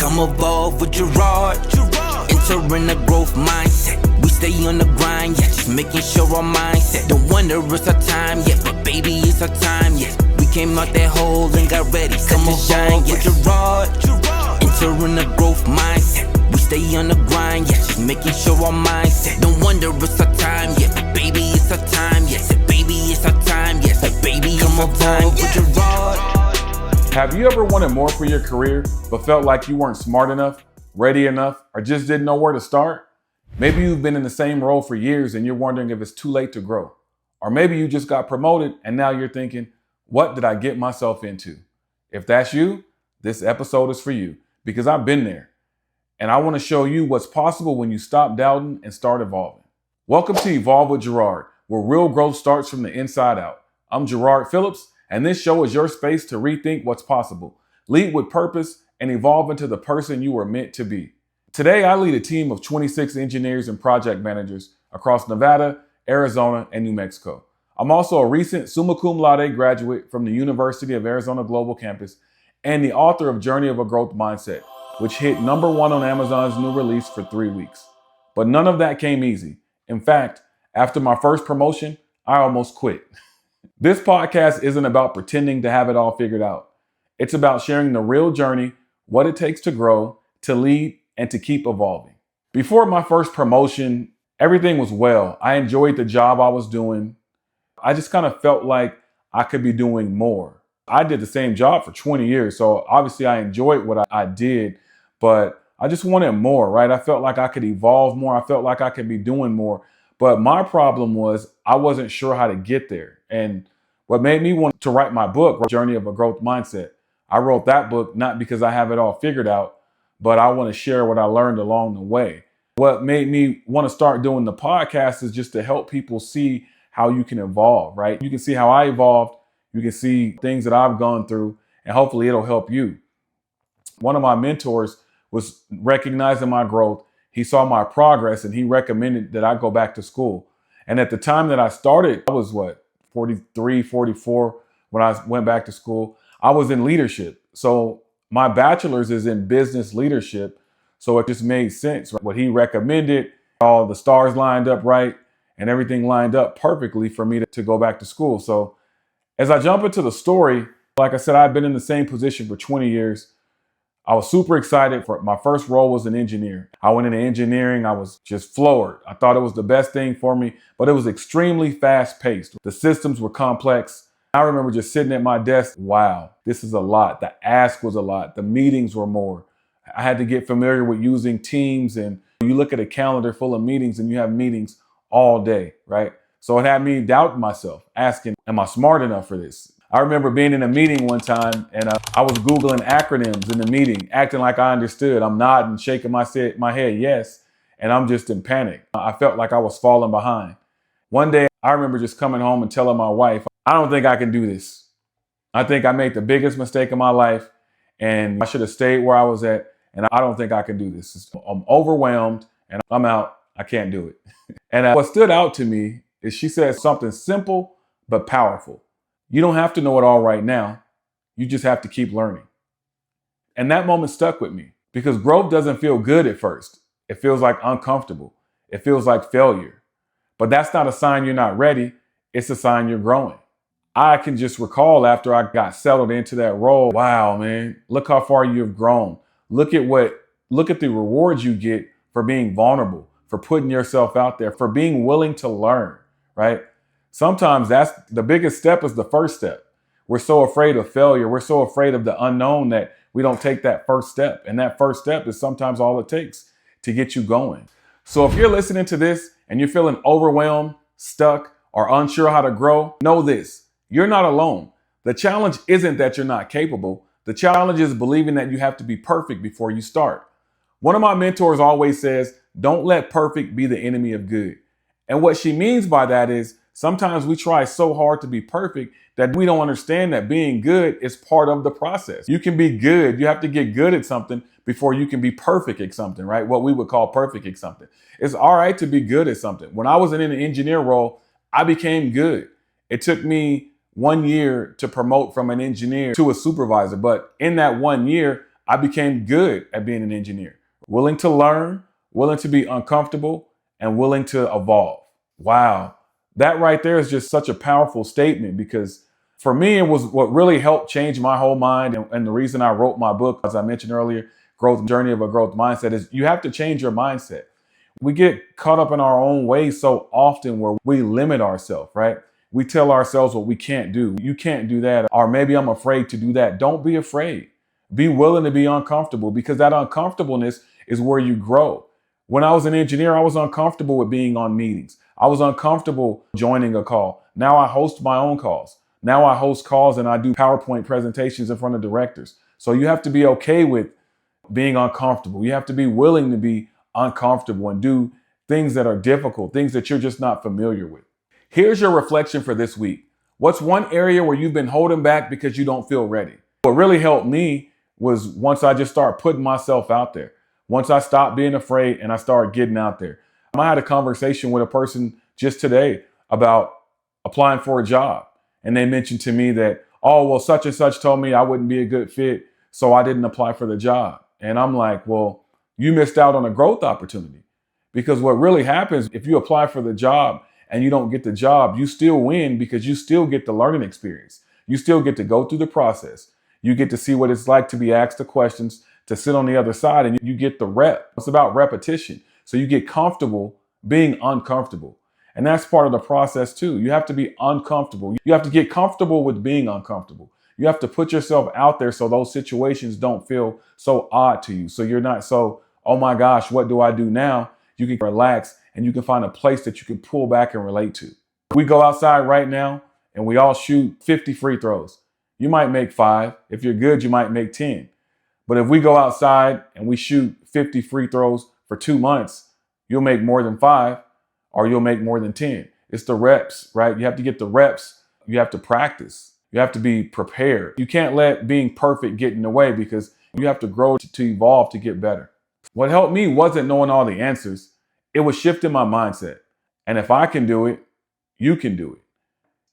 Come evolve with Gerard. Entering a growth mindset. We stay on the grind, yeah. Just making sure our mindset. Don't wonder it's our time yet, but baby, it's our time yet. We came out that hole and got ready. Come evolve with Gerard. Entering a growth mindset. We stay on the grind, yeah. Just making sure our mindset. Don't wonder it's our time yet, but baby, it's our time yet. Said baby, it's our time yet. Said baby, it's our time with Gerard. Have you ever wanted more for your career, but felt like you weren't smart enough, ready enough, or just didn't know where to start? Maybe you've been in the same role for years and you're wondering if it's too late to grow. Or maybe you just got promoted and now you're thinking, what did I get myself into? If that's you, this episode is for you because I've been there. And I want to show you what's possible when you stop doubting and start evolving. Welcome to Evolve with Gerard, where real growth starts from the inside out. I'm Gerard Phillips, and this show is your space to rethink what's possible, lead with purpose, and evolve into the person you were meant to be. Today, I lead a team of 26 engineers and project managers across Nevada, Arizona, and New Mexico. I'm also a recent summa cum laude graduate from the University of Arizona Global Campus and the author of Journey of a Growth Mindset, which hit #1 on Amazon's new release for 3 weeks. But none of that came easy. In fact, after my first promotion, I almost quit. This podcast isn't about pretending to have it all figured out. It's about sharing the real journey, what it takes to grow, to lead, and to keep evolving. Before my first promotion, everything was well. I enjoyed the job I was doing. I just kind of felt like I could be doing more. I did the same job for 20 years, so obviously I enjoyed what I did, but I just wanted more, right? I felt like I could evolve more. I felt like I could be doing more. But my problem was I wasn't sure how to get there. And what made me want to write my book, Journey of a Growth Mindset, I wrote that book not because I have it all figured out, but I want to share what I learned along the way. What made me want to start doing the podcast is just to help people see how you can evolve, right? You can see how I evolved. You can see things that I've gone through, and hopefully it'll help you. One of my mentors was recognizing my growth. He saw my progress and he recommended that I go back to school. And at the time that I started, I was 43, 44 when I went back to school. I was in leadership. So my bachelor's is in business leadership. So it just made sense. What he recommended, all the stars lined up right and everything lined up perfectly for me to go back to school. So as I jump into the story, like I said, I've been in the same position for 20 years. I was super excited. For my first role was an engineer. I went into engineering. I was just floored. I thought it was the best thing for me, but it was extremely fast paced. The systems were complex. I remember just sitting at my desk. Wow, this is a lot. The ask was a lot. The meetings were more. I had to get familiar with using Teams, and you look at a calendar full of meetings and you have meetings all day, right? So it had me doubting myself, asking, am I smart enough for this? I remember being in a meeting one time and I was Googling acronyms in the meeting, acting like I understood. I'm nodding, shaking my head yes, and I'm just in panic. I felt like I was falling behind. One day, I remember just coming home and telling my wife, I don't think I can do this. I think I made the biggest mistake of my life and I should have stayed where I was at, and I don't think I can do this. I'm overwhelmed and I'm out. I can't do it. And what stood out to me is she said something simple but powerful. You don't have to know it all right now. You just have to keep learning. And that moment stuck with me because growth doesn't feel good at first. It feels like uncomfortable. It feels like failure. But that's not a sign you're not ready. It's a sign you're growing. I can just recall after I got settled into that role, wow, man, look how far you've grown. Look at the rewards you get for being vulnerable, for putting yourself out there, for being willing to learn, right? Sometimes that's the biggest step is the first step. We're so afraid of failure. We're so afraid of the unknown that we don't take that first step. And that first step is sometimes all it takes to get you going. So if you're listening to this and you're feeling overwhelmed, stuck, or unsure how to grow, know this, you're not alone. The challenge isn't that you're not capable. The challenge is believing that you have to be perfect before you start. One of my mentors always says, don't let perfect be the enemy of good. And what she means by that is sometimes we try so hard to be perfect that we don't understand that being good is part of the process. You can be good. You have to get good at something before you can be perfect at something, right? What we would call perfect at something. It's all right to be good at something. When I was in an engineer role, I became good. It took me 1 year to promote from an engineer to a supervisor. But in that 1 year, I became good at being an engineer, willing to learn, willing to be uncomfortable, and willing to evolve. Wow. That right there is just such a powerful statement because for me, it was what really helped change my whole mind. And the reason I wrote my book, as I mentioned earlier, Growth Journey of a Growth Mindset, is you have to change your mindset. We get caught up in our own ways so often where we limit ourselves, right? We tell ourselves what we can't do. You can't do that. Or maybe I'm afraid to do that. Don't be afraid. Be willing to be uncomfortable because that uncomfortableness is where you grow. When I was an engineer, I was uncomfortable with being on meetings. I was uncomfortable joining a call. Now I host my own calls. Now I host calls and I do PowerPoint presentations in front of directors. So you have to be okay with being uncomfortable. You have to be willing to be uncomfortable and do things that are difficult, things that you're just not familiar with. Here's your reflection for this week. What's one area where you've been holding back because you don't feel ready? What really helped me was once I just started putting myself out there. Once I stopped being afraid and I started getting out there. I had a conversation with a person just today about applying for a job. And they mentioned to me that, oh, well, such and such told me I wouldn't be a good fit, so I didn't apply for the job. And I'm like, well, you missed out on a growth opportunity. Because what really happens if you apply for the job and you don't get the job, you still win because you still get the learning experience. You still get to go through the process. You get to see what it's like to be asked the questions, to sit on the other side, and you get the rep. It's about repetition. So you get comfortable being uncomfortable. And that's part of the process too. You have to be uncomfortable. You have to get comfortable with being uncomfortable. You have to put yourself out there so those situations don't feel so odd to you. So you're not so, oh my gosh, what do I do now? You can relax and you can find a place that you can pull back and relate to. We go outside right now and we all shoot 50 free throws. You might make 5. If you're good, you might make 10. But if we go outside and we shoot 50 free throws for 2 months, you'll make more than 5 or you'll make more than 10. It's the reps, right? You have to get the reps. You have to practice. You have to be prepared. You can't let being perfect get in the way because you have to grow to evolve to get better. What helped me wasn't knowing all the answers. It was shifting my mindset. And if I can do it, you can do it.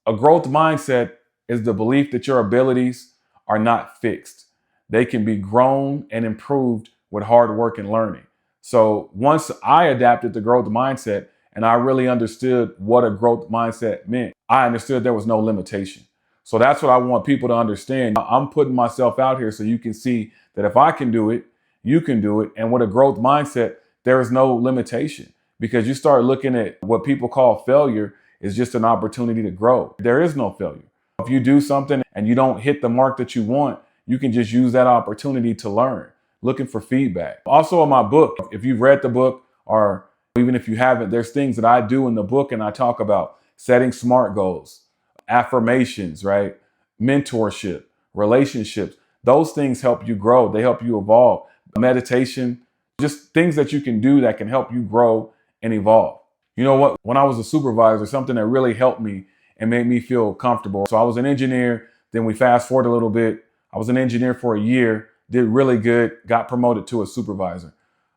A growth mindset is the belief that your abilities are not fixed. They can be grown and improved with hard work and learning. So once I adapted the growth mindset and I really understood what a growth mindset meant, I understood there was no limitation. So that's what I want people to understand. I'm putting myself out here so you can see that if I can do it, you can do it. And with a growth mindset, there is no limitation because you start looking at what people call failure is just an opportunity to grow. There is no failure. If you do something and you don't hit the mark that you want, you can just use that opportunity to learn, looking for feedback. Also in my book, if you've read the book or even if you haven't, there's things that I do in the book and I talk about setting SMART goals, affirmations, right? Mentorship, relationships. Those things help you grow. They help you evolve. Meditation, just things that you can do that can help you grow and evolve. You know what? When I was a supervisor, something that really helped me and made me feel comfortable. So I was an engineer. Then we fast forward a little bit. I was an engineer for a year, did really good, got promoted to a supervisor.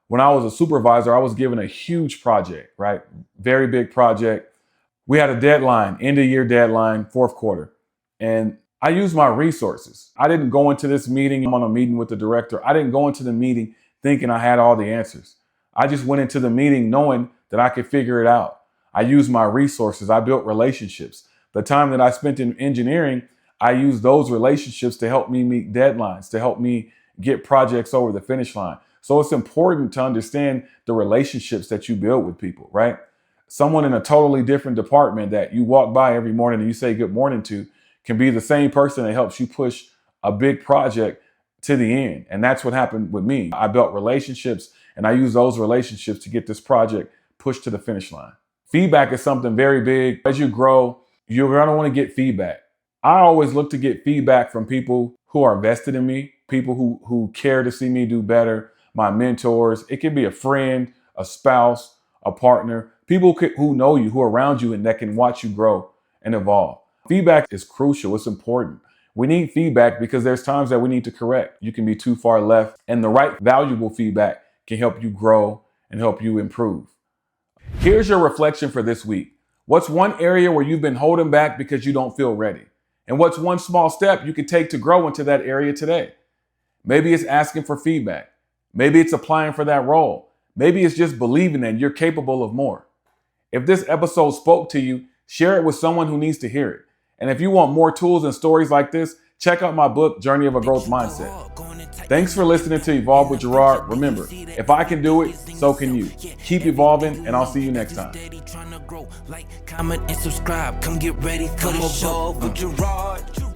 When I was a supervisor, I was given a huge project, right? Very big project. We had a deadline, end of year deadline, fourth quarter. And I used my resources. I didn't go into this meeting. I'm on a meeting with the director. I didn't go into the meeting thinking I had all the answers. I just went into the meeting knowing that I could figure it out. I used my resources. I built relationships. The time that I spent in engineering, I used those relationships to help me meet deadlines, to help me get projects over the finish line. So it's important to understand the relationships that you build with people, right? Someone in a totally different department that you walk by every morning and you say good morning to can be the same person that helps you push a big project to the end. And that's what happened with me. I built relationships and I used those relationships to get this project pushed to the finish line. Feedback is something very big. As you grow, you're going to want to get feedback. I always look to get feedback from people who are invested in me, people who care to see me do better, my mentors. It could be a friend, a spouse, a partner, people who know you, who are around you and that can watch you grow and evolve. Feedback is crucial. It's important. We need feedback because there's times that we need to correct. You can be too far left and the right valuable feedback can help you grow and help you improve. Here's your reflection for this week. What's one area where you've been holding back because you don't feel ready? And what's one small step you can take to grow into that area today? Maybe it's asking for feedback. Maybe it's applying for that role. Maybe it's just believing that you're capable of more. If this episode spoke to you, share it with someone who needs to hear it. And if you want more tools and stories like this, check out my book, Journey of a Growth Mindset. Thanks for listening to Evolve with Gerard. Remember, if I can do it, so can you. Keep evolving, and I'll see you next time. Like, comment, and subscribe. Come get ready for the show with Gerard.